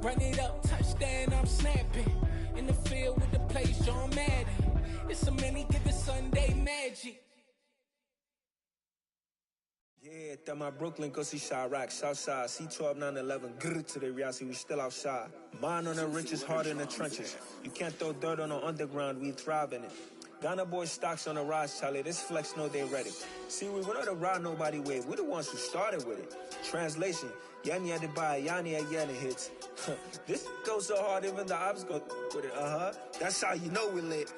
Run it up, touchdown, I'm snapping. In the field with the plays, John Madden. It's a many, get the Sunday magic. Yeah, that my Brooklyn, go see Chirac, Southside, C12, 911, grrr to the reality, we still outside. Mine on the riches, hard in the trenches. You can't throw dirt on the underground, we thrive in it. Ghana boys stocks on the rise, Charlie, this flex know they ready. See, we not a ride nobody wave, we the ones who started with it. Translation, Yanni had to buy, Yanni had Yanni hits. This goes so hard, even the ops go with it, That's how you know we lit.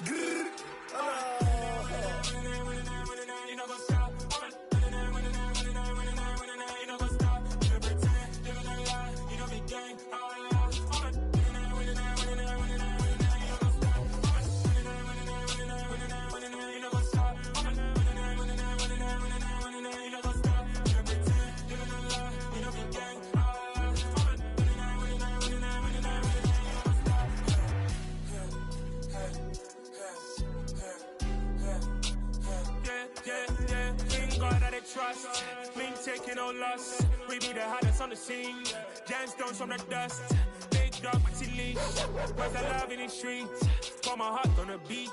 Grrr. Trust, been taking no loss. We be the hottest on the scene. Gemstones from the dust. Big dog, pretty leash. Where's the love in the streets? Pour my heart on the beat.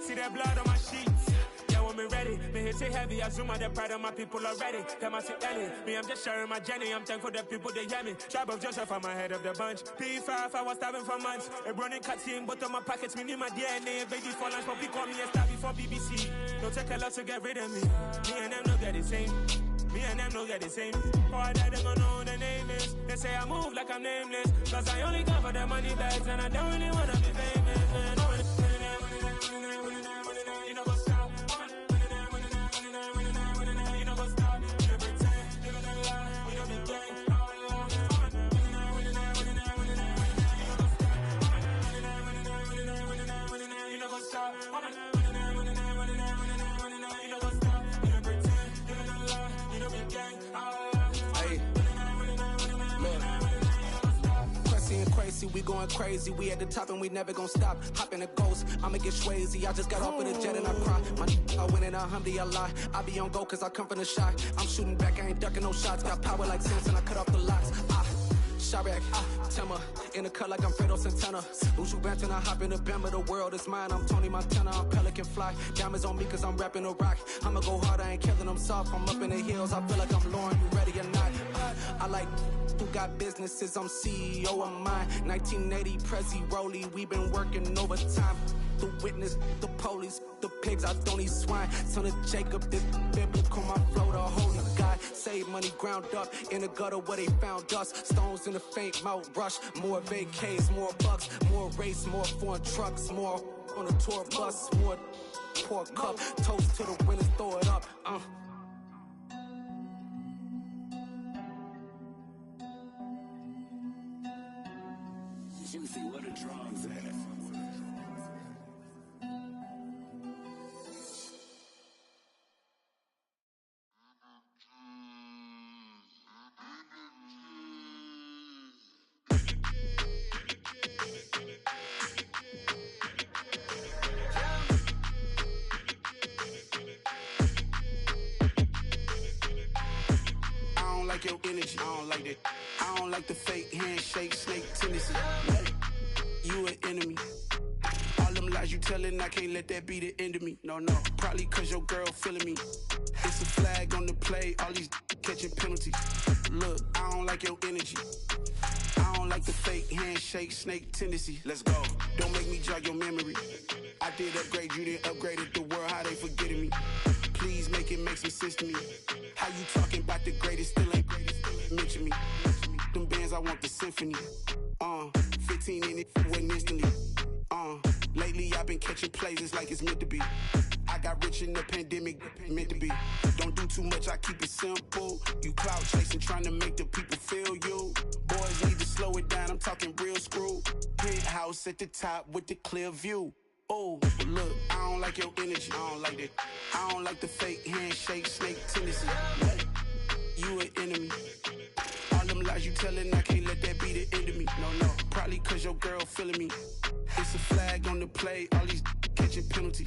See that blood on my sheets. Yeah, when me ready, me hit it heavy. I zoom out the pride of my people already. Them I sit early. Me, I'm just sharing my journey. I'm thankful the people they hear me. Tribe of Joseph, I'm ahead of the bunch. P5, I was starving for months. A running cut in both of my pockets. Me need my DNA. Baby for lunch, but call me a star before BBC. Don't take a lot to get rid of me. Me and them no get the same. Me and them no get the same. All that they gon' know the name is. They say I move like I'm nameless. Cause I only come for the money bags. And I don't really wanna be famous, man. You know what's up? You know what's up? You pretend, living a lie. We don't be gang. You know what's up? Crazy, we going crazy, we at the top and we never gon' stop. Hop in a ghost, I'ma get swayzy. I just got off of the jet and I cry. I win in a Humvee, I lie. I be on go cause I come from the shot. I'm shooting back, I ain't ducking no shots. Got power like Samson, I cut off the locks. Chirac, Tema, in the cut like I'm Fredo Santana. Ushu Banton, I hop in the Bama, the world is mine. I'm Tony Montana, I'm Pelican Fly. Diamonds on me cause I'm rapping a rock. I'ma go hard, I ain't killing them soft. I'm up in the hills, I feel like I'm Lauren, you ready or not? I like who got businesses, I'm CEO of mine. 1980 Prezi Rolly, we been working overtime. The witness, the police, the pigs, I don't eat swine. Son of Jacob, this biblical, my flow, the holy God. Save money ground up in the gutter where they found us. Stones in the faint mouth rush. More vacays, more bucks, more race, more foreign trucks, more on a tour bus, more pour cup. Toast to the winners, throw it up. Juicy, what a drums at? Your energy, I don't like that. I don't like the fake handshake, snake tendency. You an enemy. All them lies you telling, I can't let that be the end of me. No, probably cause your girl feeling me. It's a flag on the play, all these catching penalties. Look, I don't like your energy. I don't like the fake handshake, snake tendency. Let's go. Don't make me jog your memory. I did upgrade, you didn't upgrade it. The world, how they forgetting me. Please make it make some sense to me. How you talking about the greatest, still ain't greatest, mention me. Them bands, I want the symphony. 15 in it, wasn't instantly. Lately I've been catching plays, it's like it's meant to be. I got rich in the pandemic, meant to be. Don't do too much, I keep it simple. You clout chasing, trying to make the people feel you. Boys need to slow it down, I'm talking real screw. Penthouse at the top with the clear view. Oh, look, I don't like your energy, I don't like that. I don't like the fake handshake, snake tendency. You an enemy. All them lies you telling, I can't let that be the end of me. No, probably cause your girl feeling me. It's a flag on the play, all these catching penalties.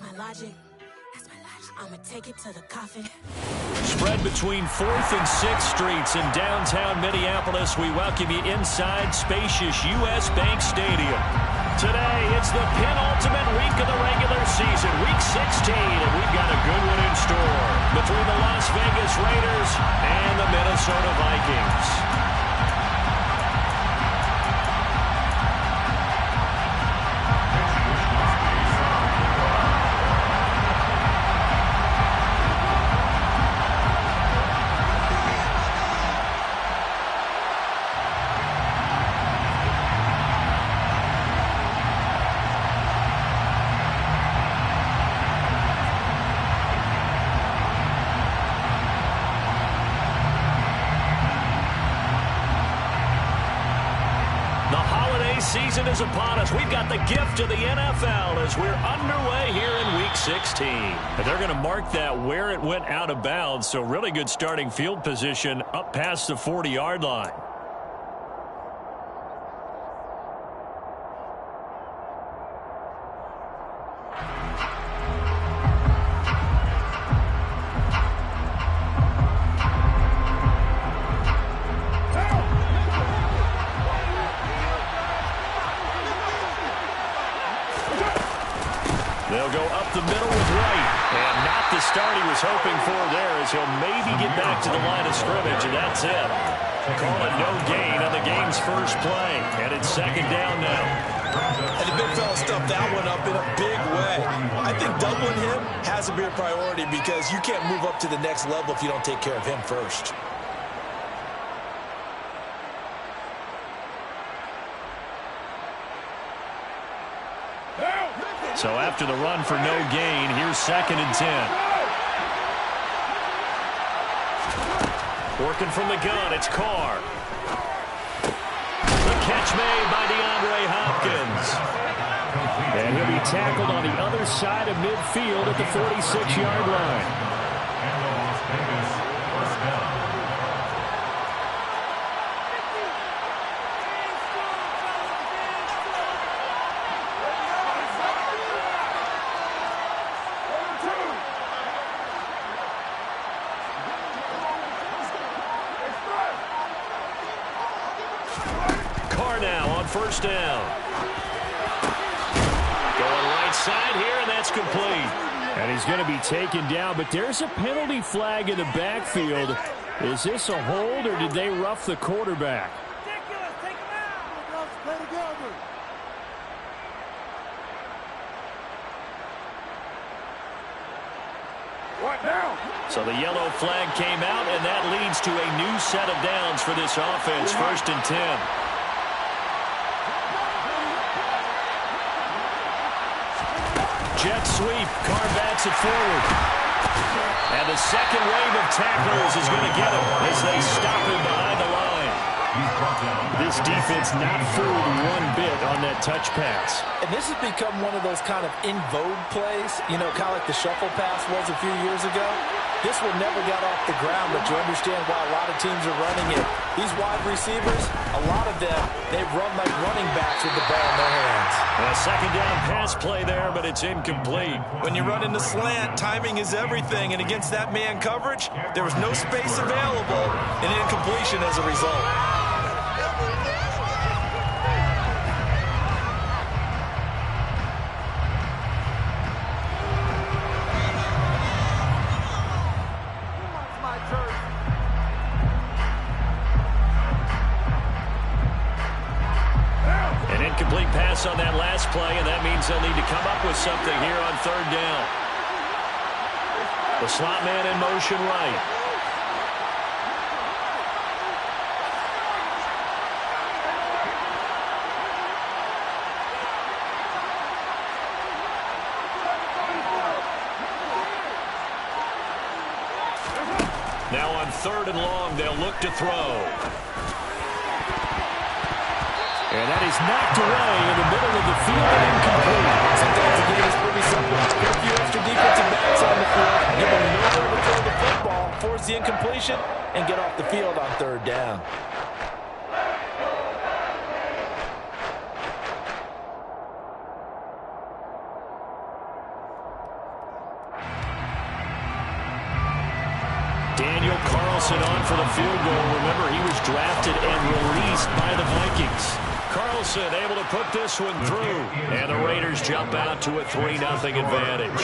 That's my logic. I'ma take it to the coffin. Spread between 4th and 6th Streets in downtown Minneapolis. We welcome you inside spacious U.S. Bank Stadium. Today, it's the penultimate week of the regular season, week 16, and we've got a good one in store between the Las Vegas Raiders and the Minnesota Vikings. Season is upon us. We've got the gift of the NFL as we're underway here in Week 16. And they're going to mark that where it went out of bounds, so really good starting field position up past the 40-yard line. They'll go up the middle with Wright. And not the start he was hoping for there as he'll maybe get back to the line of scrimmage, and that's it. Call it no gain on the game's first play. And it's second down now. And the big fella stuffed that one up in a big way. I think doubling him has to be a priority because you can't move up to the next level if you don't take care of him first. So after the run for no gain, here's 2nd and 10. Working from the gun, it's Carr. The catch made by DeAndre Hopkins. And he'll be tackled on the other side of midfield at the 46-yard line. First down. Going right side here, and that's complete. And he's going to be taken down, but there's a penalty flag in the backfield. Is this a hold, or did they rough the quarterback? What now? So the yellow flag came out, and that leads to a new set of downs for this offense. 1st and 10. Jet sweep. Carr bats it forward. And the second wave of tacklers is going to get him as they stop him behind the line. This defense not fooled one bit on that touch pass. And this has become one of those kind of in vogue plays, you know, kind of like the shuffle pass was a few years ago. This one never got off the ground, but you understand why a lot of teams are running it. These wide receivers, a lot of them, they run like running backs with the ball in their hands. A second down pass play there, but it's incomplete. When you run in the slant, timing is everything, and against that man coverage, there was no space available, and incompletion as a result. On that last play, and that means they'll need to come up with something here on 3rd down. The slot man in motion right. Now on 3rd and long, they'll look to throw. And that is knocked away in the middle of the field and incomplete. Sometimes the game is pretty simple. Put a few extra defensive backs on the field, give them nowhere to throw the football, force the incompletion, and get off the field on 3rd down. Daniel Carlson on for the field goal. Remember, he was drafted and released by the Vikings. Carlson able to put this one through. And the Raiders jump out to a 3-0 advantage.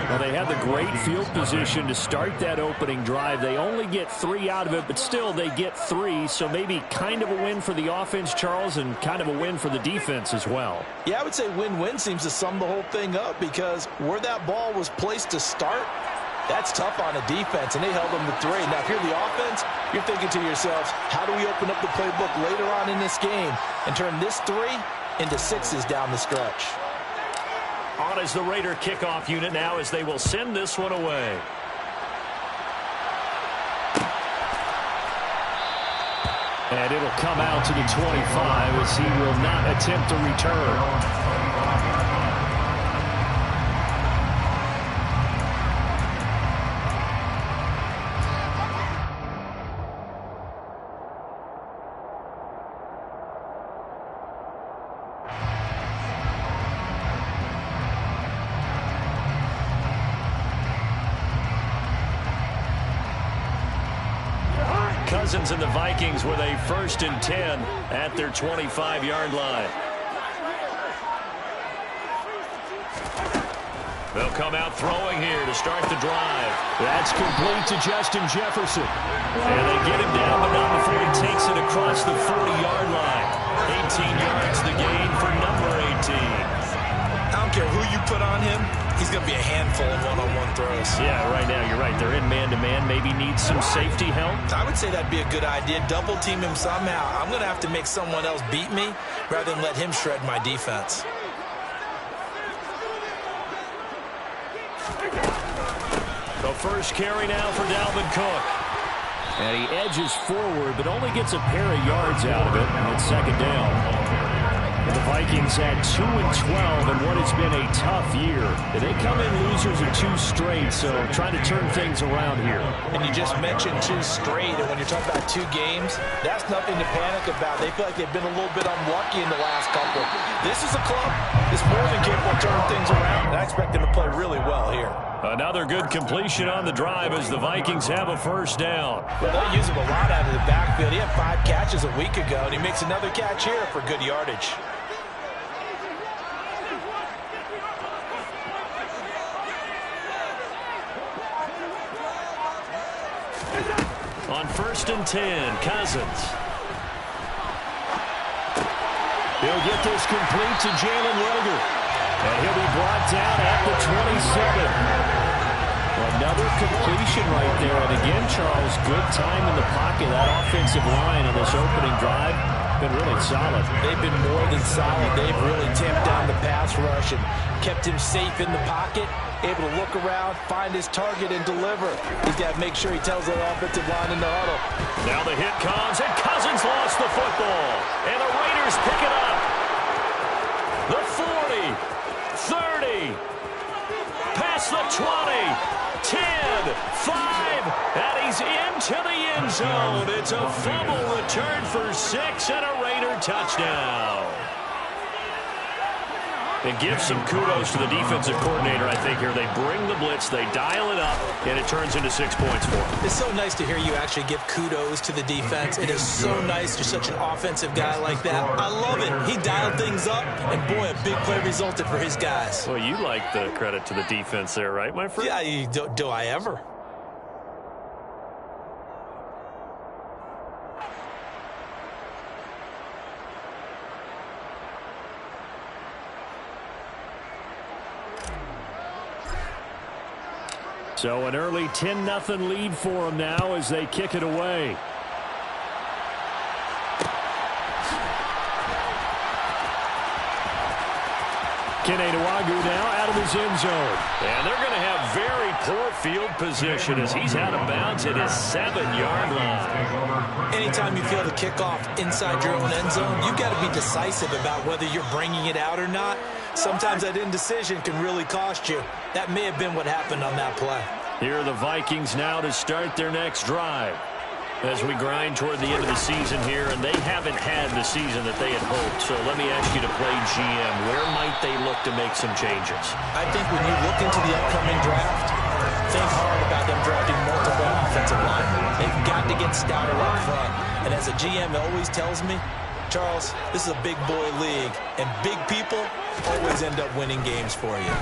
Well, they had the great field position to start that opening drive. They only get 3 out of it, but still they get 3. So maybe kind of a win for the offense, Charles, and kind of a win for the defense as well. Yeah, I would say win-win seems to sum the whole thing up, because where that ball was placed to start, that's tough on a defense, and they held them to 3. Now, if you're the offense, you're thinking to yourselves, how do we open up the playbook later on in this game and turn this 3 into 6s down the stretch? On is the Raider kickoff unit now, as they will send this one away. And it'll come out to the 25 as he will not attempt to return. Cousins and the Vikings with a 1st and 10 at their 25-yard line. They'll come out throwing here to start the drive. That's complete to Justin Jefferson. And they get him down, but not before he takes it across the 40-yard line. 18 yards the gain for number 18. I don't care who you put on him, he's going to be a handful of one-on-one throws. Yeah, right now you're right. They're in man-to-man. Maybe need some safety help. I would say that'd be a good idea. Double team him somehow. I'm going to have to make someone else beat me rather than let him shred my defense. The first carry now for Dalvin Cook. And he edges forward, but only gets a pair of yards out of it. And it's 2nd down. The Vikings had 2-12 in what has been a tough year. They come in losers of 2 straight, so trying to turn things around here. And you just mentioned 2 straight, and when you're talking about 2 games, that's nothing to panic about. They feel like they've been a little bit unlucky in the last couple. This is a club that's more than capable of turning things around, and I expect them to play really well here. Another good completion on the drive as the Vikings have a 1st down. Well, they'll use him a lot out of the backfield. He had 5 catches a week ago, and he makes another catch here for good yardage. On 1st and 10, Cousins. He'll get this complete to Jalen Reagor. And he'll be brought down at the 27. Another completion right there. And again, Charles, good time in the pocket. That offensive line on this opening drive been really solid. They've been more than solid. They've really tamped down the pass rush and kept him safe in the pocket, able to look around, find his target, and deliver. He's got to make sure he tells that offensive line in the huddle. Now the hit comes, and Cousins lost the football. And the Raiders pick it up. The 40, 30, past the 20. 10, 5, and he's into the end zone. It's a fumble return for 6 and a Raider touchdown. And give some kudos to the defensive coordinator, I think, here. They bring the blitz, they dial it up, and it turns into 6 points for them. It's so nice to hear you actually give kudos to the defense. It is so nice you're such an offensive guy like that. I love it. He dialed things up, and boy, a big play resulted for his guys. Well, you like the credit to the defense there, right, my friend? Yeah, do I ever? So an early 10-0 lead for them now as they kick it away. Keneduagu now out of his end zone. And they're going to have very poor field position as he's out of bounds at his 7-yard line. Anytime you feel the kickoff inside your own end zone, you've got to be decisive about whether you're bringing it out or not. Sometimes that indecision can really cost you. That may have been what happened on that play. Here are the Vikings now to start their next drive as we grind toward the end of the season here, and they haven't had the season that they had hoped. So let me ask you to play GM. Where might they look to make some changes? I think when you look into the upcoming draft, think hard about them drafting multiple offensive offensive linemen. They've got to get stouter up front. And as a GM always tells me, Charles, this is a big boy league, and big people always end up winning games for you.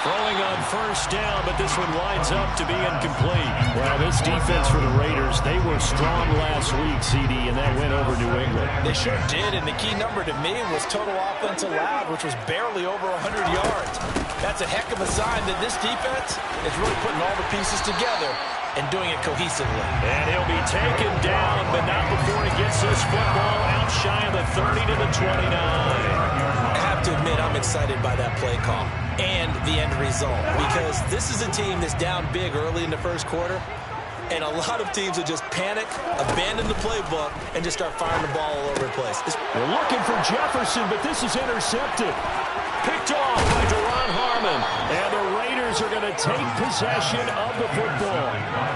Throwing on first down, but this one winds up to be incomplete. Well, this defense for the Raiders, they were strong last week, CD, and that went over New England. They sure did, and the key number to me was total offense allowed, which was barely over 100 yards. That's a heck of a sign that this defense is really putting all the pieces together and doing it cohesively. And he'll be taken down, but not before he gets this football out shy of the 30 to the 29. I have to admit, I'm excited by that play call and the end result, because this is a team that's down big early in the first quarter, and a lot of teams will just panic, abandon the playbook, and just start firing the ball all over the place. They're looking for Jefferson, but this is intercepted. Picked off by Duron Harmon, and the Raiders are going to take possession of the football.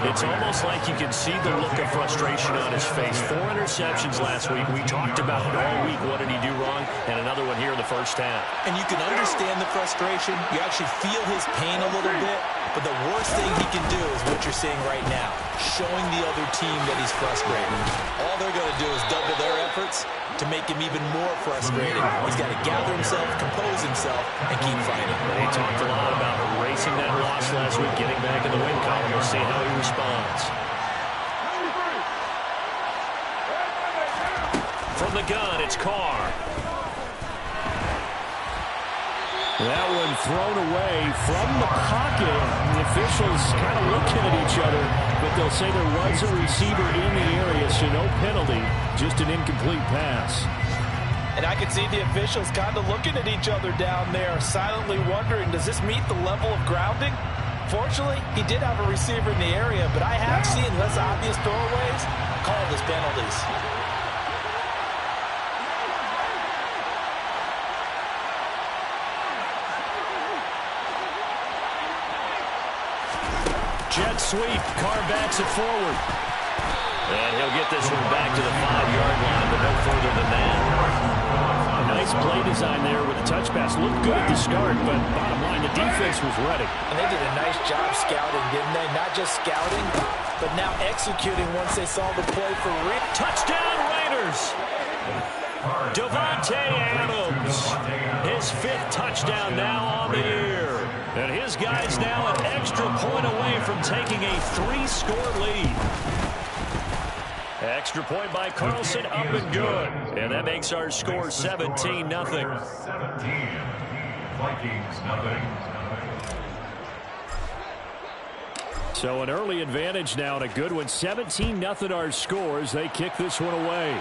It's almost like you can see the look of frustration on his face. 4 interceptions last week. We talked about it all week. What did he do wrong? And another one here in the first half. And you can understand the frustration. You actually feel his pain a little bit. But the worst thing he can do is what you're seeing right now, showing the other team that he's frustrated. All they're going to do is double their efforts to make him even more frustrated. He's got to gather himself, compose himself, and keep fighting. He talked a lot about erasing that loss last week, getting back in the win column. We'll see how he responds. From the gun, it's Carr. That one thrown away from the pocket. The officials kind of looking at each other, but they'll say there was a receiver in the area, so no penalty, just an incomplete pass. And I can see the officials kind of looking at each other down there, silently wondering, does this meet the level of grounding? Fortunately, he did have a receiver in the area, but I have seen less obvious throwaways called as penalties. Jet sweep. Carr backs it forward. And he'll get this one back to the 5-yard line, but no further than that. A nice play design there with the touch pass. Looked good at the start, but bottom line, the defense was ready. And they did a nice job scouting, didn't they? Not just scouting, but now executing once they saw the play for real. Touchdown, Raiders! Devontae Adams, his 5th touchdown now on the year. And his guy's now an extra point away from taking a 3-score lead. Extra point by Carlson, up and good. And that makes our score 17-0. 17, Vikings, nothing. So an early advantage now and a good one. 17-0 our scores. They kick this one away.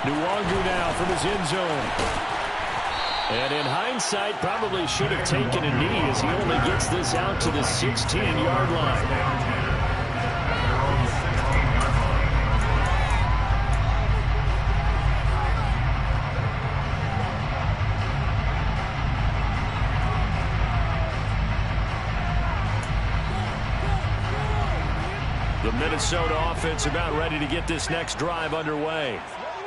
Nwangu now from his end zone. And in hindsight, probably should have taken a knee as he only gets this out to the 16-yard line. The Minnesota offense about ready to get this next drive underway.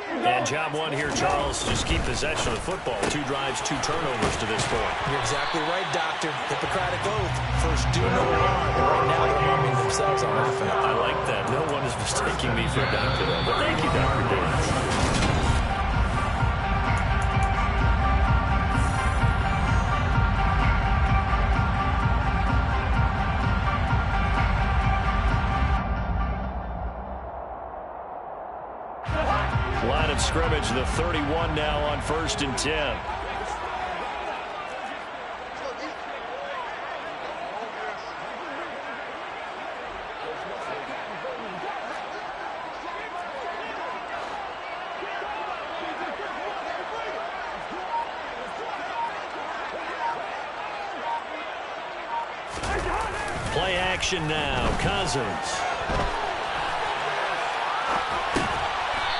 And job one here, Charles, just keep possession of the football. 2 drives, 2 turnovers to this point. You're exactly right, Doctor. Hippocratic oath. First do no harm. Right now they're harming themselves on offense. I like that. No one is mistaking me for a doctor, though. But thank you, Dr. Dan. Line of scrimmage, the 31 now on 1st and 10. Play action now. Cousins.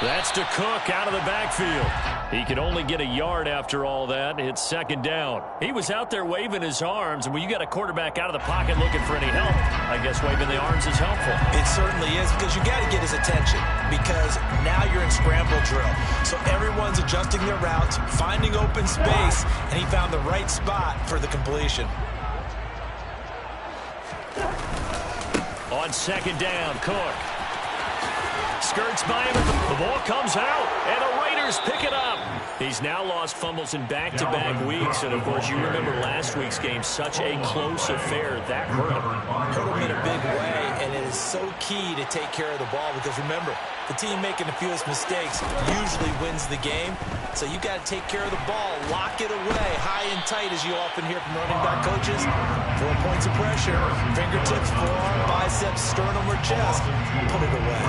That's to Cook out of the backfield. He could only get a yard after all that. It's second down. He was out there waving his arms, and when you got a quarterback out of the pocket looking for any help, I guess waving the arms is helpful. It certainly is, because you got to get his attention, because now you're in scramble drill. So everyone's adjusting their routes, finding open space, and he found the right spot for the completion. On second down, Cook skirts by him. The ball comes out, and the Raiders pick it up. He's now lost fumbles in back-to-back weeks, and, of course, you remember last week's game, such a close affair. That hurt him. Hurt him in a big way, and it is so key to take care of the ball because, remember, the team making the fewest mistakes usually wins the game. So you got to take care of the ball, lock it away, high and tight, as you often hear from running back coaches. 4 points of pressure, fingertips, forearm, biceps, sternum, or chest. Put it away.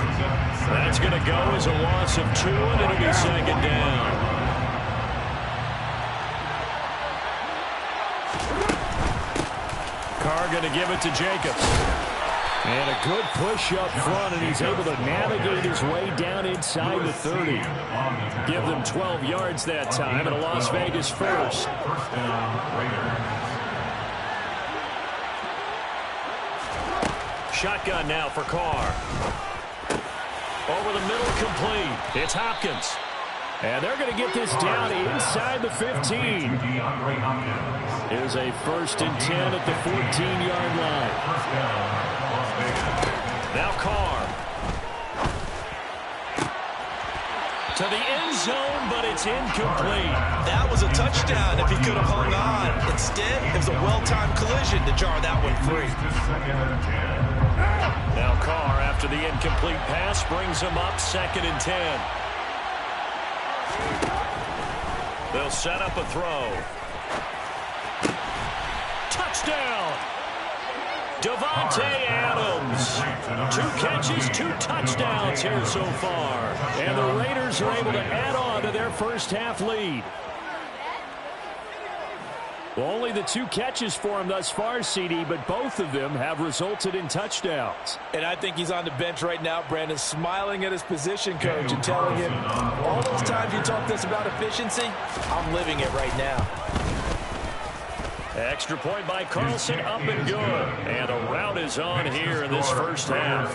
That's going to go as a loss of 2, and it'll be second down. Carr going to give it to Jacobs. And a good push up front, and he's able to navigate his way down inside the 30. Give them 12 yards that time, and a Las Vegas first. Shotgun now for Carr. Over the middle, complete. It's Hopkins. And they're going to get this down inside the 15. Here's a 1st and 10 at the 14-yard line. Now Carr. To the end zone, but it's incomplete. That was a touchdown if he could have hung on. Instead, it was a well-timed collision to jar that one free. Now Carr, after the incomplete pass, brings him up 2nd and 10. They'll set up a throw. Touchdown! Davante Adams. 2 catches, 2 touchdowns here so far. And the Raiders are able to add on to their first half lead. Well, only the 2 catches for him thus far, CD, but both of them have resulted in touchdowns. And I think he's on the bench right now, Brandon, smiling at his position coach and telling him, all those times you talked to us about efficiency, I'm living it right now. Extra point by Carlson, up and good. And a rout is on here in this first half.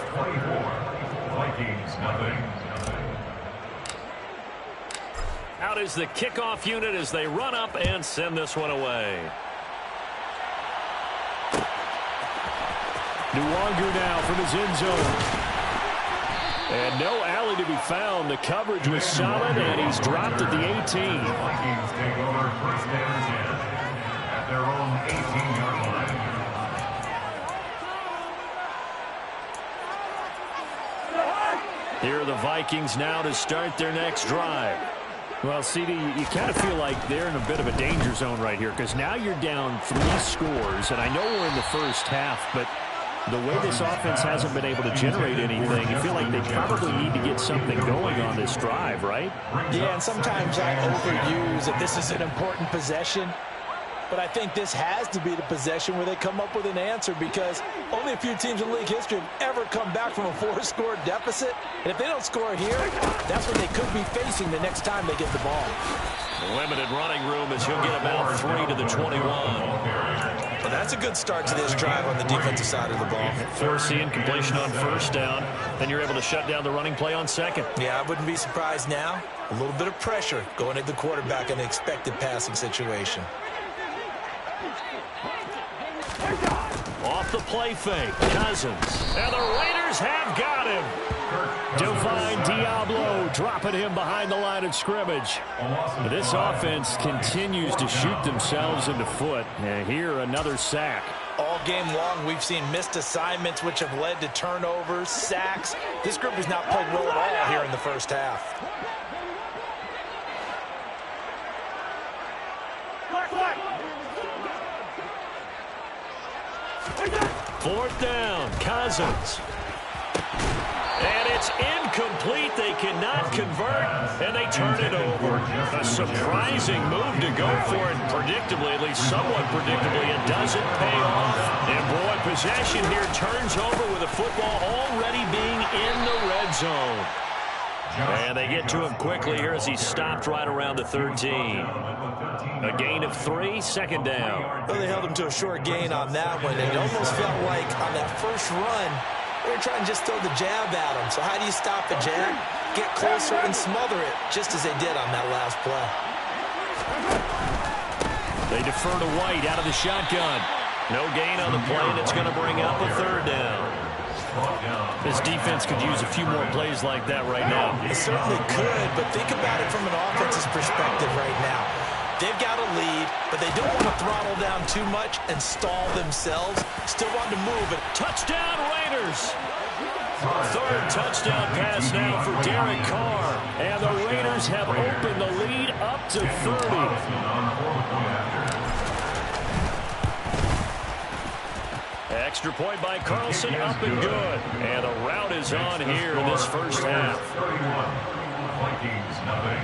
Vikings, nothing. Out is the kickoff unit as they run up and send this one away. Nwangu now from his end zone. And no alley to be found. The coverage was solid, and he's dropped at the 18. Vikings take over 1st and 10 at their own 18-yard line. Here are the Vikings now to start their next drive. Well, CD, you kind of feel like they're in a bit of a danger zone right here because now you're down 3 scores, and I know we're in the first half, but the way this offense hasn't been able to generate anything, you feel like they probably need to get something going on this drive, right? Yeah, and sometimes I overuse that this is an important possession. But I think this has to be the possession where they come up with an answer because only a few teams in league history have ever come back from a 4-score deficit. And if they don't score here, that's what they could be facing the next time they get the ball. Limited running room as he'll get about 3 to the 21. Well, that's a good start to this drive on the defensive side of the ball. Forcing completion on 1st down. Then you're able to shut down the running play on 2nd. Yeah, I wouldn't be surprised now. A little bit of pressure going at the quarterback in the expected passing situation. Off the play fake, Cousins. And the Raiders have got him. Divine Diablo dropping him behind the line of scrimmage. This offense continues to shoot themselves in the foot. And here, another sack. All game long, we've seen missed assignments, which have led to turnovers, sacks. This group has not played well at all here in the first half. 4th down, Cousins. And it's incomplete. They cannot convert, and they turn it over. A surprising move to go for it predictably, at least somewhat predictably. It doesn't pay off. And, boy, possession here turns over with the football already being in the red zone. And they get to him quickly here as he stopped right around the 13. A gain of 3, second down. Well, they held him to a short gain on that one, and it almost felt like on that first run, they were trying to just throw the jab at him. So how do you stop a jab? Get closer and smother it, just as they did on that last play. They defer to White out of the shotgun. No gain on the play, and it's going to bring up a third down. This defense could use a few more plays like that right now. It certainly could, but think about it from an offense's perspective right now. They've got a lead, but they don't want to throttle down too much and stall themselves. Still want to move it. Touchdown, Raiders! Third touchdown pass now for Derek Carr. And the Raiders have opened the lead up to 30. Extra point by Carlson, up and good. And the rout is on here in this first half. 31, Vikings, nothing.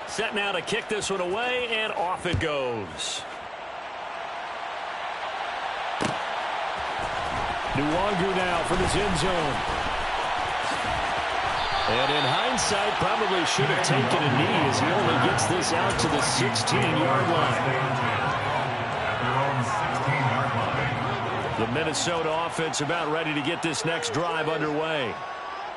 Set now to kick this one away, and off it goes. Nwangu now from his end zone. And in hindsight, probably should have taken a knee as he only gets this out to the 16-yard line. The Minnesota offense about ready to get this next drive underway.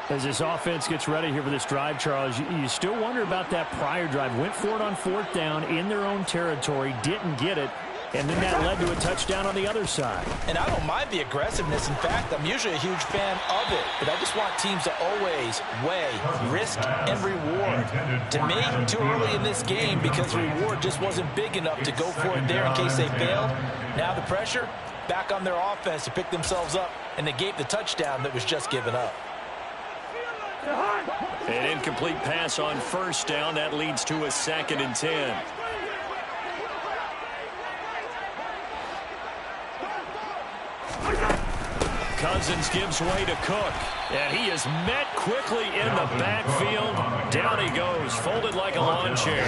As this offense gets ready here for this drive, Charles, you still wonder about that prior drive. Went for it on fourth down in their own territory, didn't get it, and then that led to a touchdown on the other side. And I don't mind the aggressiveness. In fact, I'm usually a huge fan of it, but I just want teams to always weigh risk and reward. To me, too early in this game because the reward just wasn't big enough to go for it there in case they failed. Now the pressure back on their offense to pick themselves up and negate the touchdown that was just given up. An incomplete pass on first down. That leads to a 2nd and 10. Cousins gives way to Cook. And he is met quickly in the backfield. Down he goes, folded like a lawn chair.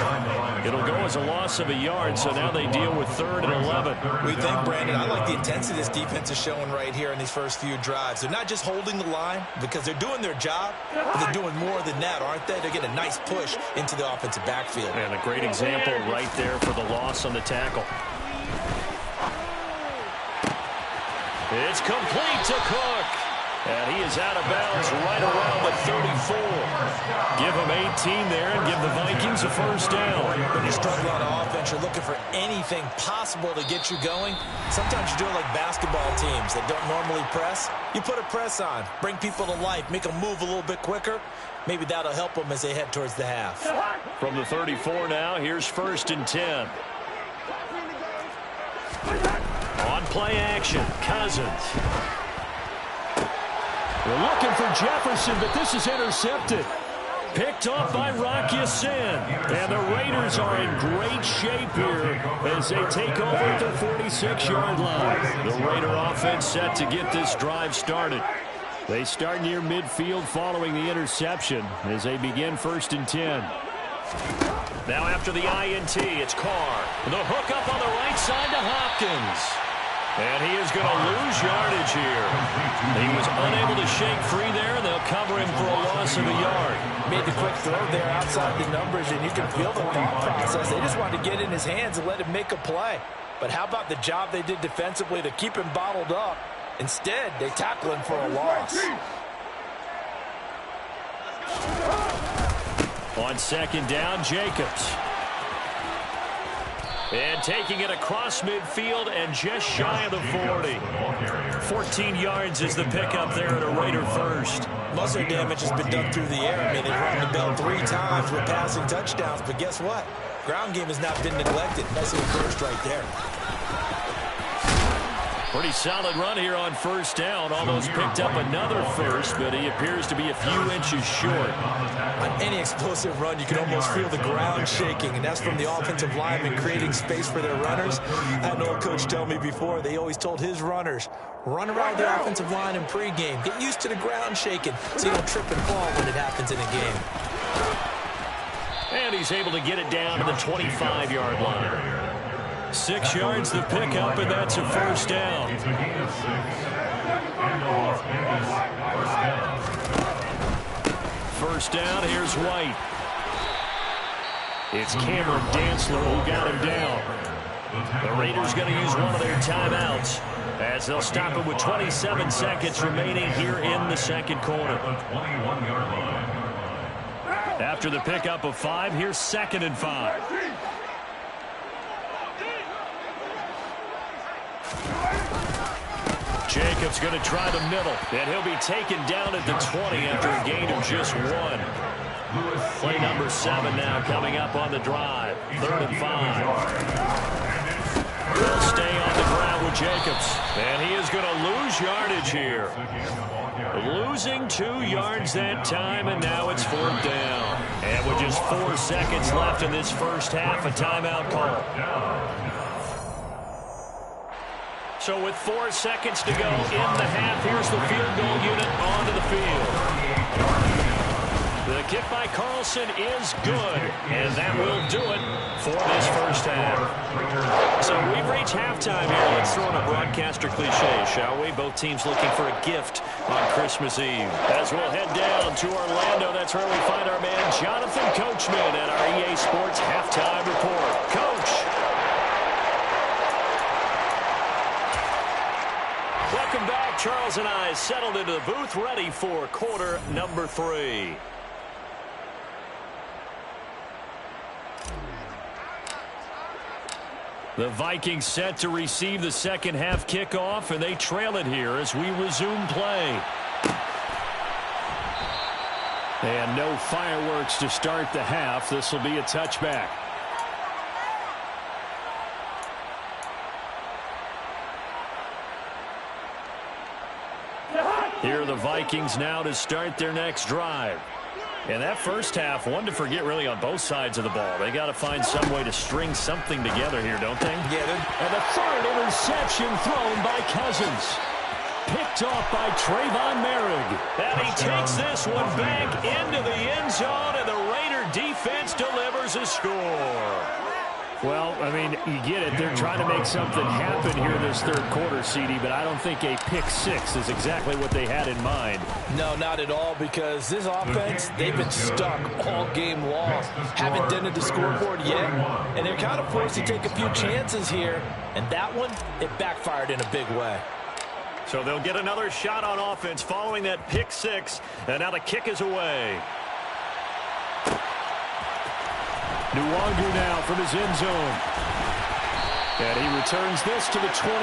It'll go as a loss of a yard, so now they deal with 3rd and 11. We think, Brandon, I like the intensity this defense is showing right here in these first few drives. They're not just holding the line because they're doing their job, but they're doing more than that, aren't they? They're getting a nice push into the offensive backfield. And a great example right there for the loss on the tackle. It's complete to Cook. And he is out of bounds right around the 34. Give him 18 there and give the Vikings a first down. When you struggle on offense, you're looking for anything possible to get you going. Sometimes you do it like basketball teams that don't normally press. You put a press on, bring people to life, make them move a little bit quicker. Maybe that'll help them as they head towards the half. From the 34 now, here's 1st and 10. On play action, Cousins. We're looking for Jefferson, but this is intercepted. Picked off by Rock Ya-Sin. And the Raiders are in great shape here as they take over at the 46-yard line. The Raider offense set to get this drive started. They start near midfield following the interception as they begin 1st and 10. Now after the INT, it's Carr. The hook up on the right side to Hopkins. And he is going to lose yardage here. He was unable to shake free there. They'll cover him for a loss of a yard. Made the quick throw there outside the numbers, and you can feel the thought process. They just wanted to get in his hands and let him make a play. But how about the job they did defensively to keep him bottled up? Instead, they tackle him for a loss. On 2nd down, Jacobs. And taking it across midfield and just shy of the 40. 14 yards is the pickup there at a Raider first. Most of their damage has been done through the air. I mean, they've rung the bell 3 times with passing touchdowns, but guess what? Ground game has not been neglected. Nice little burst right there. Pretty solid run here on 1st down. Almost picked up another first, but he appears to be a few inches short. On any explosive run, you can almost feel the ground shaking, and that's from the offensive linemen creating space for their runners. I had an old coach tell me before, they always told his runners, run around the offensive line in pregame. Get used to the ground shaking so you don't trip and fall when it happens in a game. And and he's able to get it down to the 25-yard line. 6 yards the pickup, and that's a first down. It's a gain of 6. And the Las Vegas first down. First down, here's White. It's Cameron Dantzler who got him down. The Raiders going to use one of their timeouts as they'll stop it with 27 seconds remaining here in the second quarter. After the pickup of 5, here's 2nd and 5. Jacobs going to try the middle, and he'll be taken down at the 20 after a gain of just 1. Play number 7 now coming up on the drive. 3rd and 5. They'll stay on the ground with Jacobs, and he is going to lose yardage here. Losing 2 yards that time, and now it's 4th down. And with just 4 seconds left in this first half, a timeout call. So with 4 seconds to go in the half, here's the field goal unit onto the field. The kick by Carlson is good, and that will do it for this first half. So we've reached halftime here. Let's throw in a broadcaster cliche, shall we? Both teams looking for a gift on Christmas Eve. As we'll head down to Orlando, that's where we find our man Jonathan Coachman at our EA Sports Halftime Report. Coach. Welcome back. Charles and I settled into the booth, ready for quarter number 3. The Vikings set to receive the second half kickoff, and they trail it here as we resume play. And no fireworks to start the half. This will be a touchback. Here are the Vikings now to start their next drive. And that first half, one to forget really on both sides of the ball. They got to find some way to string something together here, don't they? Yeah. And the 3rd interception thrown by Cousins. Picked off by Trayvon Merrick. And he takes this one back into the end zone, and the Raider defense delivers a score. Well, I mean, you get it. They're trying to make something happen here this third quarter, CD, but I don't think a pick 6 is exactly what they had in mind. No, not at all, because this offense, they've been stuck all game long. Haven't dented the scoreboard yet, and they're kind of forced to take a few chances here. And that one, it backfired in a big way. So they'll get another shot on offense following that pick 6, and now the kick is away. Nwangu now from his end zone. And he returns this to the 22. The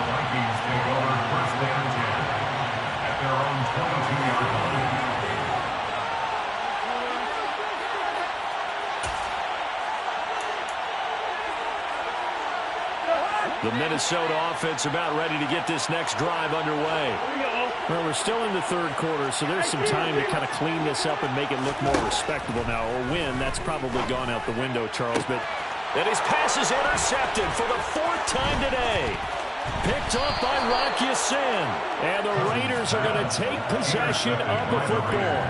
Vikings take over 1st and 10 at their own 22-yard line. The Minnesota offense about ready to get this next drive underway. Well, we're still in the third quarter, so there's some time to kind of clean this up and make it look more respectable now. Or win, that's probably gone out the window, Charles. But and his pass is intercepted for the 4th time today. Picked up by Rocky Sin. And the Raiders are going to take possession of the football.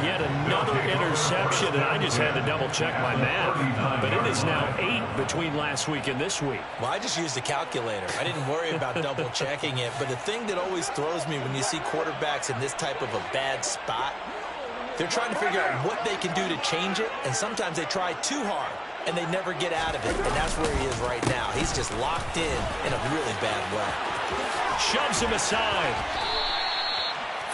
Yet another interception, and I just had to double-check my math. But it is now 8 between last week and this week. Well, I just used a calculator. I didn't worry about double-checking it. But the thing that always throws me when you see quarterbacks in this type of a bad spot, they're trying to figure out what they can do to change it, and sometimes they try too hard, and they never get out of it, and that's where he is right now. He's just locked in a really bad way. Shoves him aside.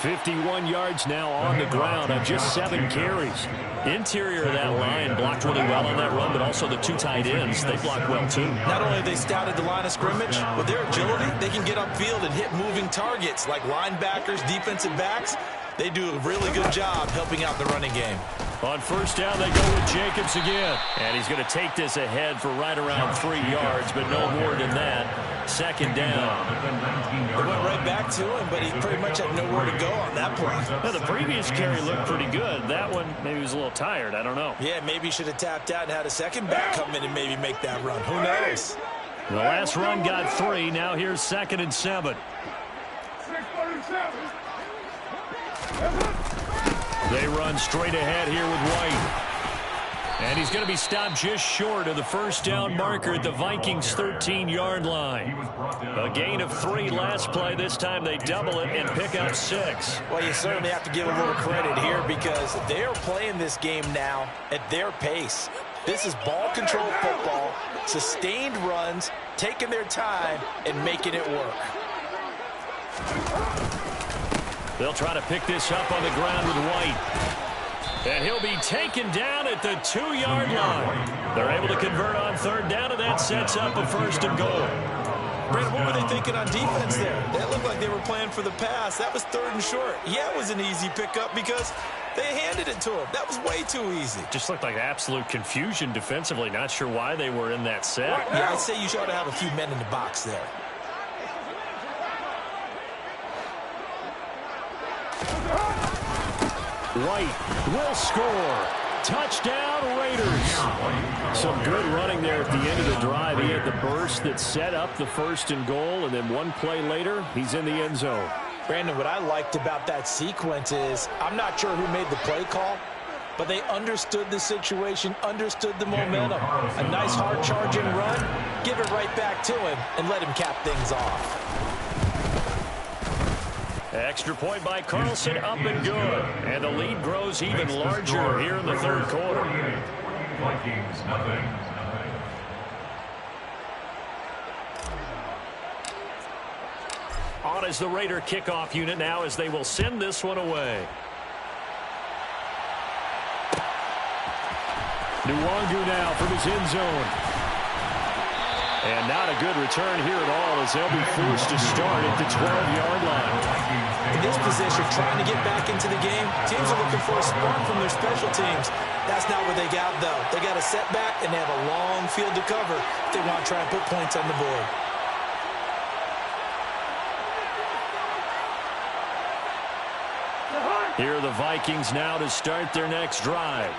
51 yards now on the ground on just 7 carries. Interior of that line blocked really well on that run, but also the 2 tight ends, they blocked well too. Not only have they scouted the line of scrimmage, with their agility, they can get upfield and hit moving targets like linebackers, defensive backs. They do a really good job helping out the running game. On first down, they go with Jacobs again. And he's going to take this ahead for right around 3 yards, but no more than that. 2nd down. They went right back to him, but he pretty much had nowhere to go on that play. Now, the previous carry looked pretty good. That one, maybe he was a little tired. I don't know. Yeah, maybe he should have tapped out and had a second back come in and maybe make that run. Who knows? The last run got 3. Now here's 2nd and 7. They run straight ahead here with White. And he's going to be stopped just short of the first down marker at the Vikings' 13-yard line. A gain of 3 last play. This time they double it and pick up 6. Well, you certainly have to give a little credit here because they're playing this game now at their pace. This is ball control football, sustained runs, taking their time, and making it work. They'll try to pick this up on the ground with White. And he'll be taken down at the 2-yard line. They're able to convert on third down, and that sets up a 1st and goal. Brandon, what were they thinking on defense there? That looked like they were playing for the pass. That was 3rd and short. Yeah, it was an easy pickup because they handed it to him. That was way too easy. Just looked like absolute confusion defensively. Not sure why they were in that set. Yeah, I'd say you ought to have a few men in the box there. White will score. Touchdown, Raiders. Some good running there at the end of the drive. He had the burst that set up the 1st and goal, and then one play later, he's in the end zone. Brandon, what I liked about that sequence is I'm not sure who made the play call, but they understood the situation, understood the momentum. A nice hard charging run, give it right back to him, and let him cap things off. Extra point by Carlson, up and good. And the lead grows even larger here in the 3rd quarter. Vikings, nothing. On is the Raider kickoff unit now as they will send this one away. Nwangu now from his end zone. And not a good return here at all as they'll be forced to start at the 12-yard line. In this position, trying to get back into the game, teams are looking for a spark from their special teams. That's not what they got, though. They got a setback, and they have a long field to cover if they want to try and put points on the board. Here are the Vikings now to start their next drive.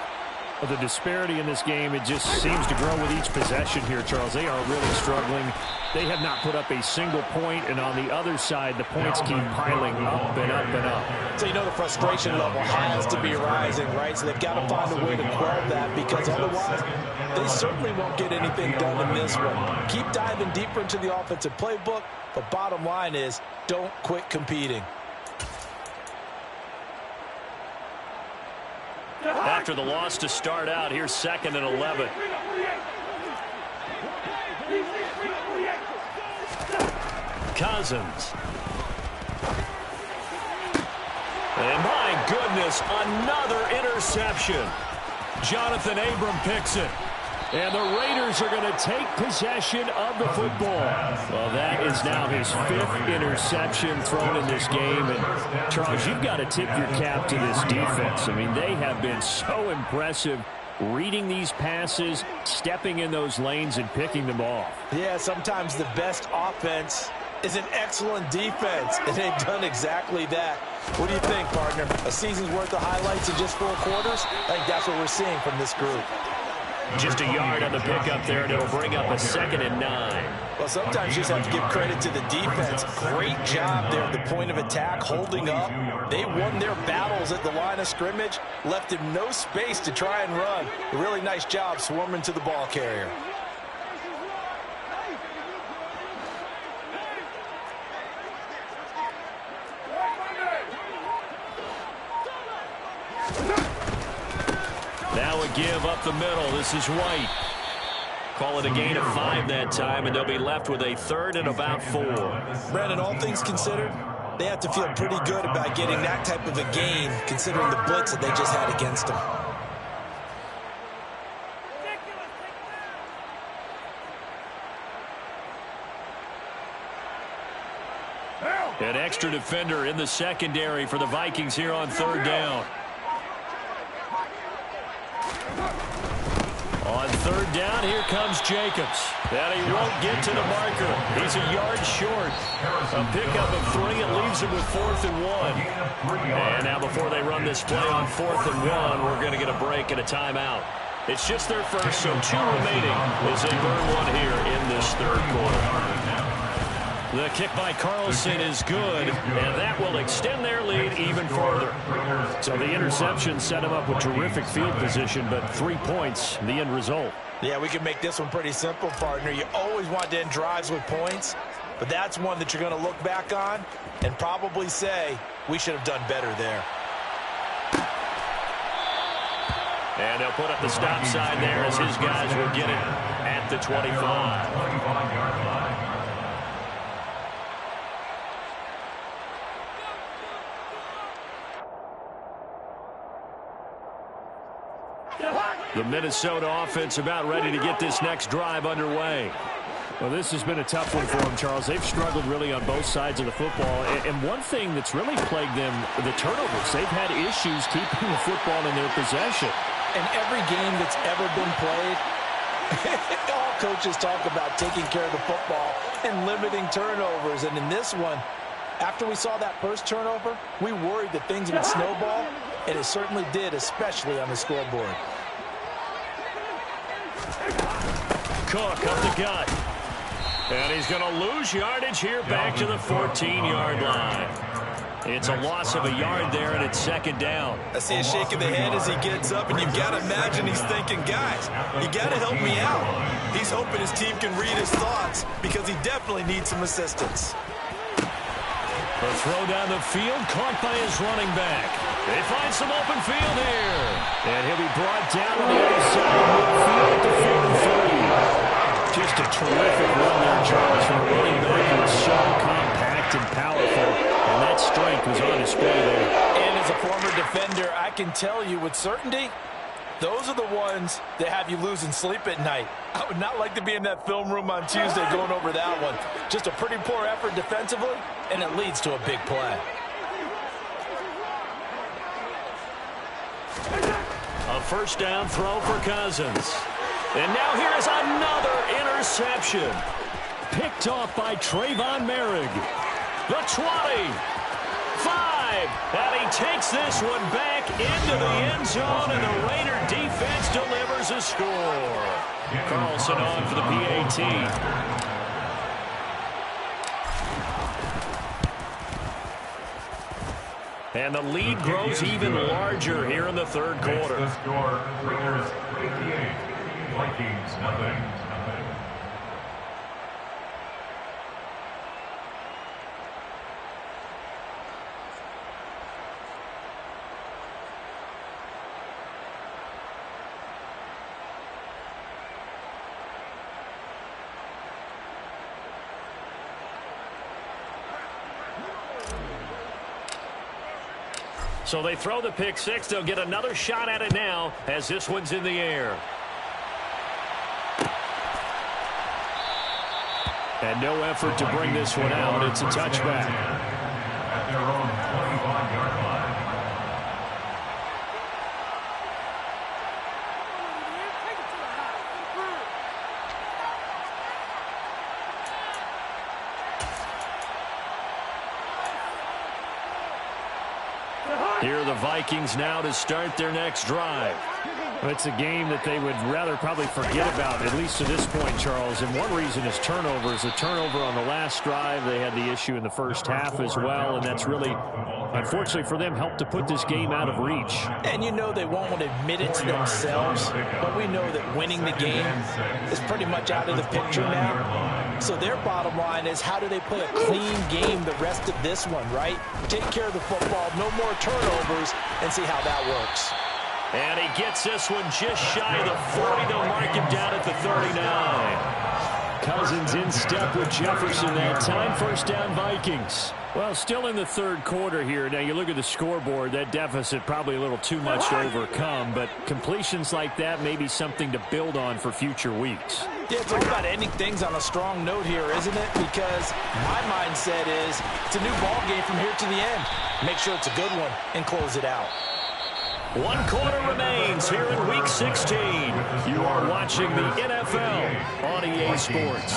The disparity in this game, it just seems to grow with each possession here, Charles. They are really struggling. They have not put up a single point, and on the other side, the points keep piling up and up and up. So you know the frustration level has to be rising, right? So they've got to find a way to quell that because otherwise they certainly won't get anything done in this one. Keep diving deeper into the offensive playbook, but bottom line is don't quit competing. After the loss to start out, here's 2nd and 11. Cousins. And my goodness, another interception. Jonathan Abram picks it. And the Raiders are going to take possession of the football. Well, that is now his 5th interception thrown in this game. And, Charles, you've got to tip your cap to this defense. I mean, they have been so impressive reading these passes, stepping in those lanes, and picking them off. Yeah, sometimes the best offense is an excellent defense, and they've done exactly that. What do you think, partner? A season's worth of highlights in just 4 quarters? I think that's what we're seeing from this group. Just a yard on the pickup there, and it'll bring up a 2nd and 9. Well, sometimes you just have to give credit to the defense. Great job there at the point of attack, holding up. They won their battles at the line of scrimmage, left him no space to try and run. A really nice job swarming to the ball carrier. Now a give up the middle. This is White. Call it a gain of 5 that time, and they'll be left with a 3rd and about 4. Brandon, all things considered, they have to feel pretty good about getting that type of a gain, considering the blitz that they just had against them. An extra defender in the secondary for the Vikings here on 3rd down. On 3rd down, here comes Jacobs. And he won't get to the marker. He's a yard short. A pickup of 3. It leaves him with 4th and 1. And now before they run this play on 4th and 1, we're going to get a break and a timeout. It's just their first, so 2 remaining as they burn one here in this 3rd quarter. The kick by Carlson is good, and that will extend their lead even further. So the interception set him up with terrific field position, but 3 points, the end result. Yeah, we can make this one pretty simple, partner. You always want to end drives with points, but that's one that you're going to look back on and probably say, we should have done better there. And they'll put up the stop sign there as his guys will get it at the 25. The Minnesota offense about ready to get this next drive underway. Well, this has been a tough one for them, Charles. They've struggled really on both sides of the football. And one thing that's really plagued them, the turnovers. They've had issues keeping the football in their possession. In every game that's ever been played, all coaches talk about taking care of the football and limiting turnovers. And in this one, after we saw that first turnover, we worried that things would snowball, and it certainly did, especially on the scoreboard. Cook up the gut. And he's going to lose yardage here back to the 14-yard line. It's a loss of a yard there, and it's second down. I see a shake of the head as he gets up, and you've got to imagine he's thinking, guys, you got to help me out. He's hoping his team can read his thoughts because he definitely needs some assistance. The throw down the field, caught by his running back. They find some open field here. And he'll be brought down on the other side of midfield at the 4-30. Just a terrific run there, Charles, from a running back who was so compact and powerful. And that strength was on display there. And as a former defender, I can tell you with certainty, those are the ones that have you losing sleep at night. I would not like to be in that film room on Tuesday going over that one. Just a pretty poor effort defensively, and it leads to a big play. A first down throw for Cousins. And now here is another interception. Picked off by Trayvon Merrick. The 20. 5. And he takes this one back into the end zone, and the Raider defense delivers a score. Carlson on for the PAT. And the lead grows even larger here in the third quarter. The score, Raiders 58, Vikings nothing. So they throw the pick six. They'll get another shot at it now as this one's in the air. And no effort to bring this one out. It's a touchback. At their own 25-yard line. Here are the Vikings now to start their next drive. It's a game that they would rather probably forget about, at least to this point, Charles. And one reason is turnovers. A turnover on the last drive. They had the issue in the first half as well, and that's really, unfortunately for them, helped to put this game out of reach. And you know they won't want to admit it to themselves, but we know that winning the game is pretty much out of the picture now. So their bottom line is, how do they play a clean game the rest of this one, right? Take care of the football, no more turnovers, and see how that works. And he gets this one just shy of the 40. They'll mark him down at the 39. Cousins in step with Jefferson that time. First down, Vikings. Well, still in the third quarter here. Now, you look at the scoreboard, that deficit probably a little too much to overcome, but completions like that may be something to build on for future weeks. Yeah, it's all about ending things on a strong note here, isn't it? Because my mindset is it's a new ball game from here to the end. Make sure it's a good one and close it out. 1 quarter remains here in Week 16. You are watching the NFL on EA Sports.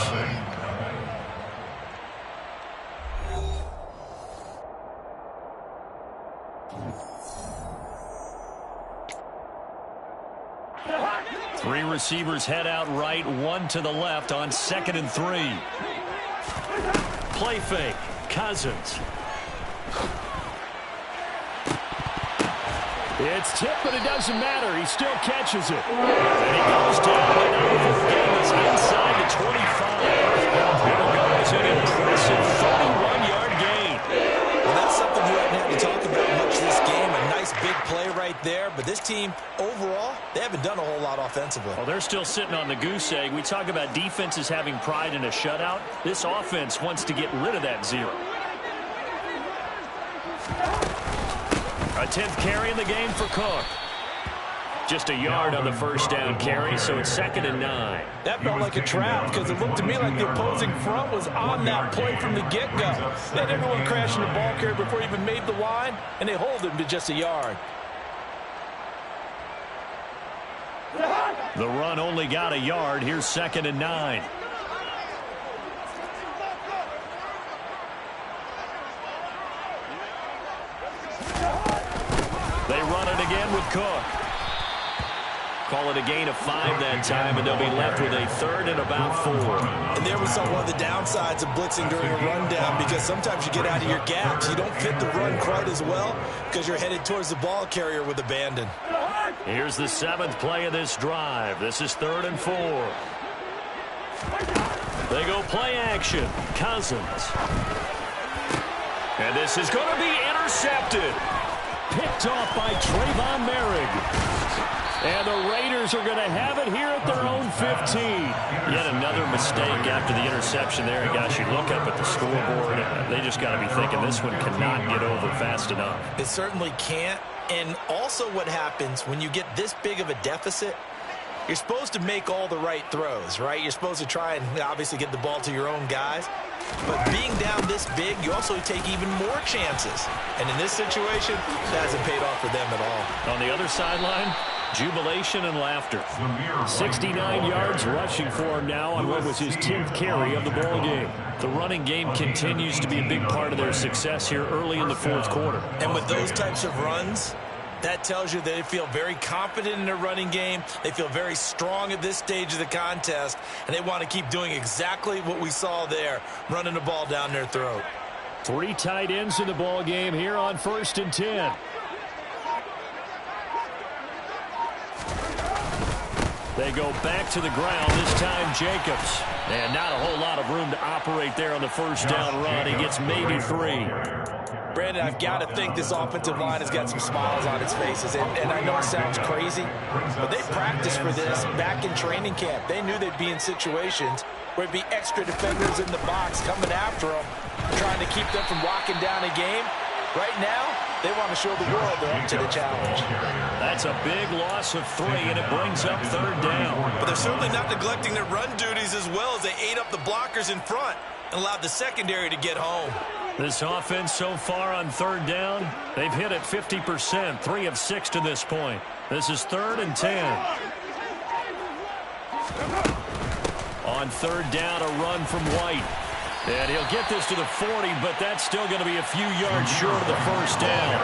Three receivers head out right, one to the left on 2nd and 3. Play fake. Cousins. It's tipped, but it doesn't matter. He still catches it. And he goes down, but now the game is inside the 25. Here goes an impressive 31-yard gain. Well, that's something you haven't had to talk about much this game. A nice big play right there. But this team, overall, they haven't done a whole lot offensively. Well, they're still sitting on the goose egg. We talk about defenses having pride in a shutout. This offense wants to get rid of that zero. A 10th carry in the game for Cook. Just a yard on the first down carry, so it's 2nd and 9. That felt like a trap because it looked to me like the opposing front was on that play from the get-go. They had everyone crashing the ball carrier before he even made the line, and they hold him to just a yard. The run only got a yard. Here's 2nd and 9. They run it again with Cook. Call it a gain of 5 that time, and they'll be left with a 3rd and about 4. And there we saw one of the downsides of blitzing during a rundown, because sometimes you get out of your gaps. You don't fit the run quite as well because you're headed towards the ball carrier with abandon. Here's the 7th play of this drive. This is 3rd and 4. They go play action. Cousins. And this is going to be intercepted. Picked off by Trayvon Merrick. And the Raiders are going to have it here at their own 15. Yet another mistake after the interception there. And gosh, you look up at the scoreboard, they just got to be thinking this one cannot get over fast enough. It certainly can't. And also what happens when you get this big of a deficit, you're supposed to make all the right throws, right? You're supposed to try and obviously get the ball to your own guys. But being down this big, you also take even more chances. And in this situation, that hasn't paid off for them at all. On the other sideline, jubilation and laughter. 69 yards rushing for him now on what was his 10th carry of the ball game. The running game continues to be a big part of their success here early in the 4th quarter. And with those types of runs, that tells you they feel very confident in their running game. They feel very strong at this stage of the contest, and they want to keep doing exactly what we saw there, running the ball down their throat. 3 tight ends in the ball game here on 1st and 10. They go back to the ground, this time Jacobs. And not a whole lot of room to operate there on the first down run. He gets maybe 3. Brandon, I've got to think this offensive line has got some smiles on its faces. And I know it sounds crazy, but they practiced for this back in training camp. They knew they'd be in situations where it'd be extra defenders in the box coming after them, trying to keep them from locking down a game. Right now, they want to show the world they're up to the challenge. That's a big loss of 3, and it brings up 3rd down. But they're certainly not neglecting their run duties as well as they ate up the blockers in front and allowed the secondary to get home. This offense so far on 3rd down, they've hit it 50%, 3 of 6 to this point. This is 3rd and 10. On 3rd down, a run from White. And he'll get this to the 40, but that's still going to be a few yards short of the first down.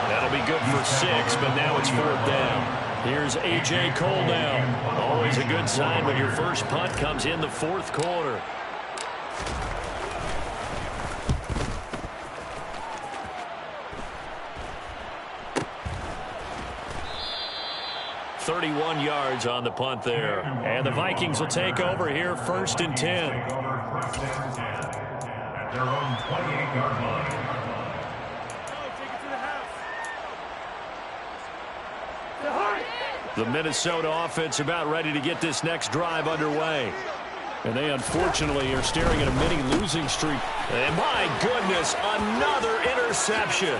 That'll be good for 6, but now it's 4th down. Here's A.J. Cole now. Always a good sign when your first punt comes in the 4th quarter. .31 yards on the punt there. And the Vikings will take over here 1st and 10. At their own 28-yard line. The Minnesota offense about ready to get this next drive underway. And they unfortunately are staring at a mini losing streak. And my goodness, another interception.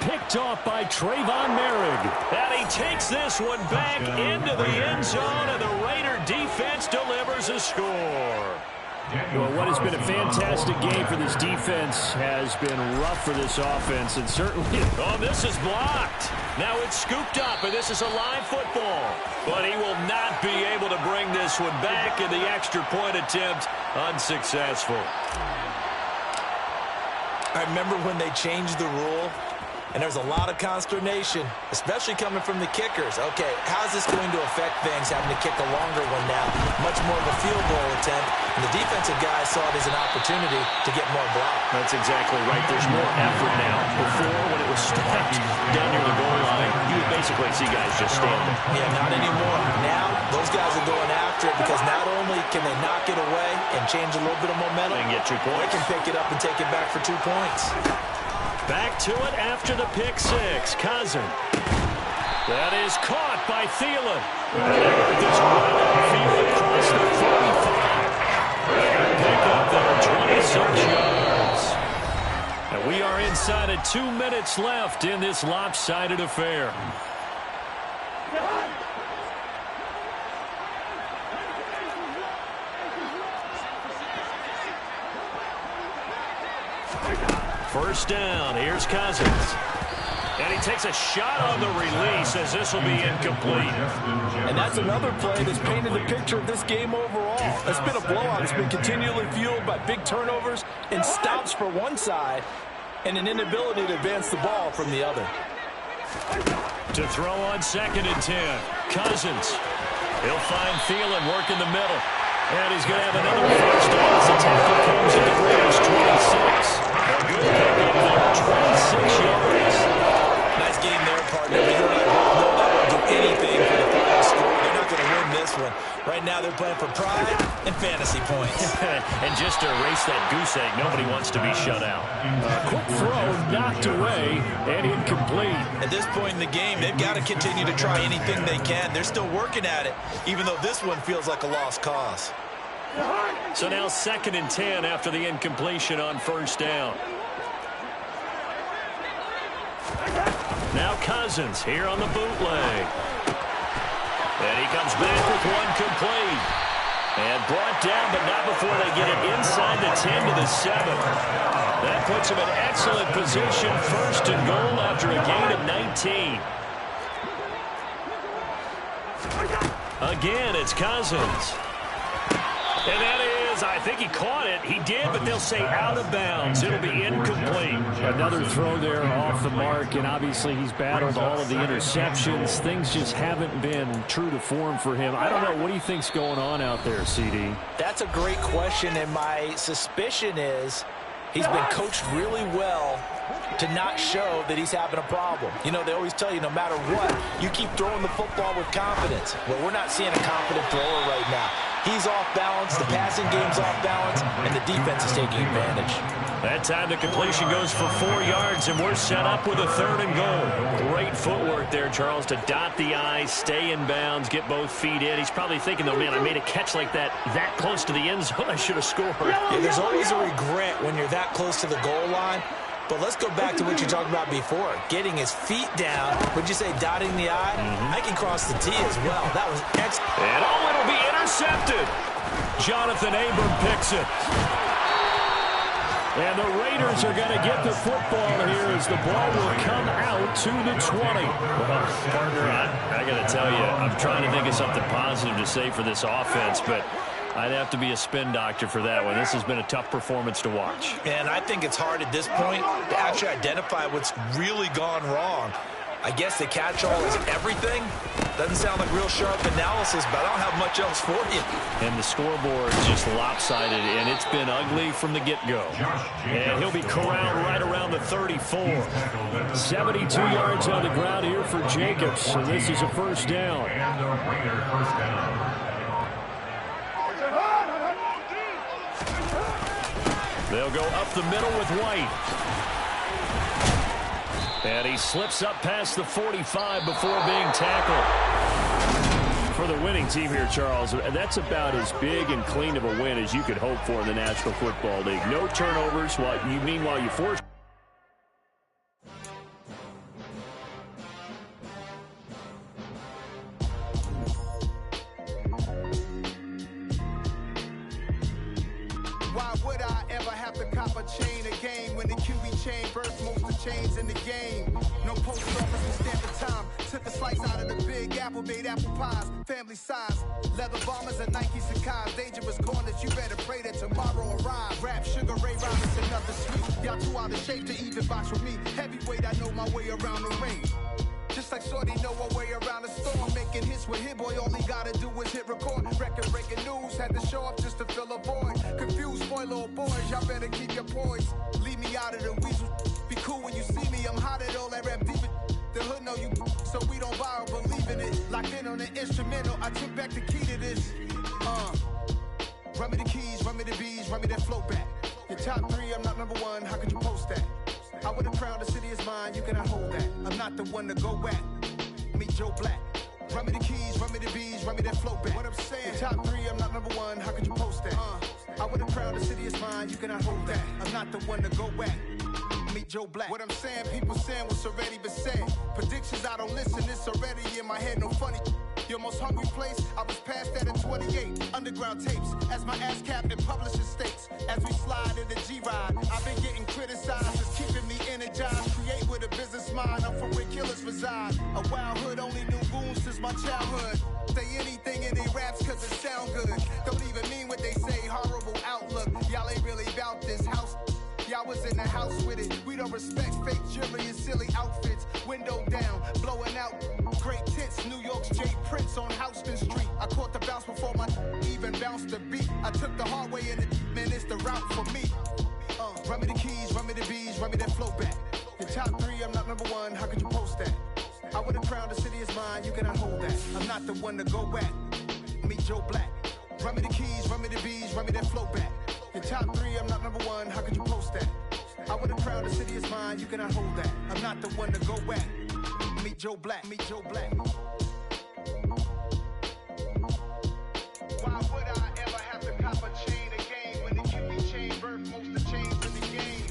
Picked off by Trayvon Merrick. And he takes this one back into the end zone, and the Raider defense delivers a score. Well, what has been a fantastic game for this defense has been rough for this offense, and certainly... Oh, this is blocked. Now it's scooped up, and this is a live football. But he will not be able to bring this one back, and the extra point attempt unsuccessful. I remember when they changed the rule, and there's a lot of consternation, especially coming from the kickers. Okay, how's this going to affect things, having to kick a longer one now? Much more of a field goal attempt, and the defensive guys saw it as an opportunity to get more block. That's exactly right. There's more effort now. Before, when it was stopped down near the goal line, you would basically see guys just standing. Yeah, not anymore. Now, those guys are going after it because not only can they knock it away and change a little bit of momentum, and get 2 points. They can pick it up and take it back for 2 points. Back to it after the pick six. Cousin. That is caught by Thielen. This right upfield across the 45. Pick up there, 26 yards. And we are inside of 2 minutes left in this lopsided affair. First down, here's Cousins. And he takes a shot on the release as this will be incomplete. And that's another play that's painted the picture of this game overall. It's been a blowout. It's been continually fueled by big turnovers and stops for one side and an inability to advance the ball from the other. To throw on 2nd and 10, Cousins. He'll find Thielen working the middle. And he's going to have another first down as the tackle comes into Raiders 26. A good pickup there, 26 yards. Nice game there, partner. We know that won't do anything for the final score. They're not going to win this one. Right now they're playing for pride and fantasy points. And just to erase that goose egg, nobody wants to be shut out. Quick throw, knocked away, and incomplete. At this point in the game, they've got to continue to try anything they can. They're still working at it, even though this one feels like a lost cause. So now 2nd and 10 after the incompletion on first down. Now Cousins here on the bootleg. And he comes back with one complete. And brought down, but not before they get it inside the 10 to the 7. That puts him in excellent position. 1st and goal after a gain of 19. Again, it's Cousins. And that is, I think he caught it. He did, but they'll say out of bounds. It'll be incomplete. Another throw there off the mark, and obviously he's battled all of the interceptions. Things just haven't been true to form for him. I don't know. What do you think's going on out there, CD? That's a great question, and my suspicion is he's been coached really well to not show that he's having a problem. You know, they always tell you no matter what, you keep throwing the football with confidence. Well, we're not seeing a confident thrower right now. He's off balance, the passing game's off balance, and the defense is taking advantage. That time the completion goes for 4 yards, and we're set up with a 3rd and goal. Great footwork there, Charles, to dot the I's, stay in bounds, get both feet in. He's probably thinking, though, man, I made a catch like that close to the end zone. I should have scored. Yeah, there's always a regret when you're that close to the goal line. But let's go back to what you talked about before. Getting his feet down. Would you say dotting the I? I can cross the T as well. That was excellent. And it'll be intercepted. Jonathan Abram picks it. And the Raiders are going to get the football here as the ball will come out to the 20. Well, partner, I got to tell you, I'm trying to think of something positive to say for this offense, but I'd have to be a spin doctor for that one. This has been a tough performance to watch. And I think it's hard at this point to actually identify what's really gone wrong. I guess the catch-all is everything. Doesn't sound like real sharp analysis, but I don't have much else for you. And the scoreboard is just lopsided, and it's been ugly from the get-go. And he'll be corralled right around the 34. 72 yards on the ground here for Jacobs, and this is a first down. And the Raider first down. They'll go up the middle with White. And he slips up past the 45 before being tackled. For the winning team here, Charles, that's about as big and clean of a win as you could hope for in the National Football League. No turnovers, meanwhile you force... Why would I ever have to cop a chain again when the QB chain burst most of the chains in the game? No post office to stamp the time. Took a slice out of the big apple, made apple pies, family size. Leather bombers and Nike Sacai's. Dangerous corners, you better pray that tomorrow arrives. Rap, Sugar Ray Robinson, nothing sweet. Y'all too out of shape to even box with me. Heavyweight, I know my way around the ring. Just like Shorty know her way around the store. Making hits with Hit Boy, all he gotta do is hit record. Record breaking news, had to show up just to fill a void. Confused, spoiler boys, y'all better keep your poise. Leave me out of the weasel. Be cool when you see me, I'm hot at all that rap deep. The hood know you, so we don't borrow, believe in it. Locked in on the instrumental, I took back the key to this. Run me the keys, run me the bees, run me that flow back. Your top 3, I'm not number 1, how could you post that? I would have crowned the city is mine, you cannot hold that. I'm not the one to go at. Meet Joe Black. Run me the keys, run me the bees, run me that flow back. What I'm saying, your top 3, I'm not number 1, how could you post that? I would have crowned the city is mine, you cannot hold that. I'm not the one to go at. Meet Joe Black. What I'm saying, people saying what's already been said. Predictions, I don't listen, it's already in my head, no funny. Your most hungry place, I was past that in 28. Underground tapes, as my ass cap in publishing states. As we slide in the G-Ride, I've been getting criticized, it's keeping me energized. Create with a business mind, I'm from where killers reside. A wild hood, only knew goons since my childhood. Say anything in they raps cause it sound good. Don't even mean what they say, horrible outlook. Y'all ain't really about this house. Y'all was in the house with it. We don't respect fake jewelry and silly outfits. Window down, blowing out great tits. New York's J. Prince on Houston Street. I caught the bounce before my even bounced the beat. I took the hard way in it, man, it's the route for me. Run me the keys, run me the bees, run me that flow back. Your top 3, I'm not number 1, how could you post that? I would have crowned the city is mine, you cannot hold that. I'm not the one to go at. Meet Joe Black. Run me the keys, run me the bees, run me that flow back. Your top 3, I'm not number 1, how could you post that? I would have crowned the city is mine, you cannot hold that. I'm not the one to go at. Meet Joe Black, meet Joe Black. Why would I ever have to cop a chain again when the QB chain birthed most of the chains in the game?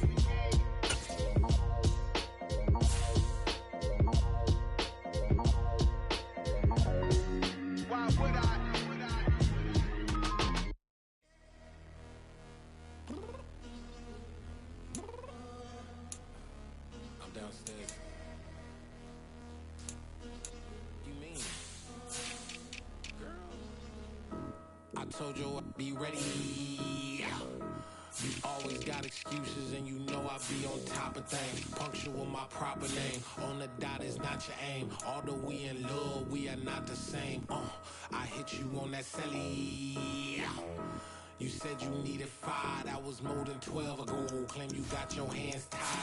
Why would I? I'm downstairs. You mean? Girl, I told you I'd be ready. You always got excuses and you know I be on top of things. Punctual my proper name. On the dot is not your aim. Although we in love, we are not the same. I hit you on that celly. You said you needed 5, that was more than 12 ago. Claim you got your hands tied.